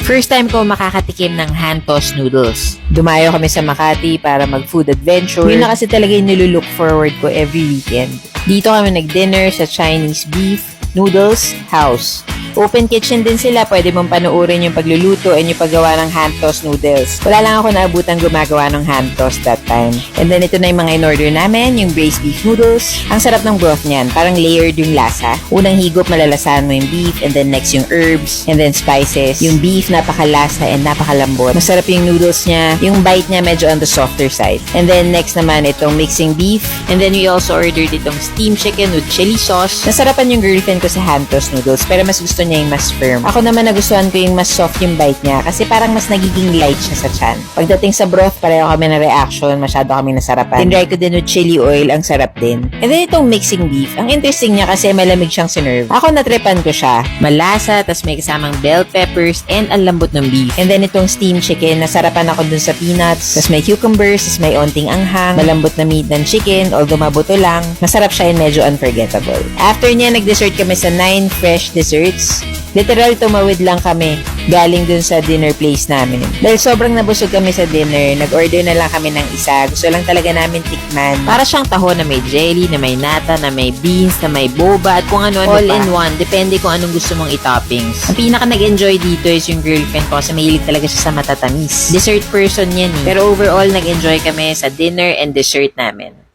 First time ko makakatikim ng hand-tossed noodles. Dumayo kami sa Makati para mag-food adventure. Yun na kasi talaga yung nilulook forward ko every weekend. Dito kami nag-dinner sa Chinese Beef Noodles House. Open kitchen din sila, pwede mong panuorin yung pagluluto and yung paggawa ng hand-tossed noodles. Wala lang ako naabutan gumagawa ng hand-tossed that time. And then ito na yung mga in-order namin, yung braised beef noodles. Ang sarap ng broth niyan, parang layered yung lasa. Unang higop, malalasahan mo yung beef, and then next yung herbs, and then spices. Yung beef, napakalasa and napakalambot. Masarap yung noodles niya, yung bite niya medyo on the softer side. And then next naman, itong mixing beef. And then we also ordered itong steamed chicken with chili sauce. Nasarapan yung girlfriend ko sa hand-tossed noodles, pero mas gusto niya yung mas firm. Ako naman nagustuhan ko yung mas soft yung bite niya kasi parang mas nagiging light siya sa chan. Pagdating sa broth, pareho kami na reaction, masyado kami nasarapan. Tinry ko din with chili oil, ang sarap din. And then itong mixing beef, ang interesting niya kasi malamig siyang sinerve. Ako natripan ko siya. Malasa, tas may kasamang bell peppers, and ang lambot ng beef. And then itong steamed chicken, nasarapan ako dun sa peanuts, tas may cucumbers, tas may onting anghang, malambot na meat ng chicken, although mabuto lang. Masarap siya and medyo unforgettable. After niya, nag-dessert kami sa 9 fresh desserts. Literal, tumawid lang kami galing dun sa dinner place namin. Dahil sobrang nabusog kami sa dinner, nag-order na lang kami ng isa. Gusto lang talaga namin tikman. Para siyang taho na may jelly, na may nata, na may beans, na may boba, at kung ano-ano all pa. In one, depende kung anong gusto mong i-toppings. Ang pinaka nag-enjoy dito is yung girlfriend ko kasi mahilig talaga siya sa matatamis. Dessert person yan eh. Pero overall, nag-enjoy kami sa dinner and dessert namin.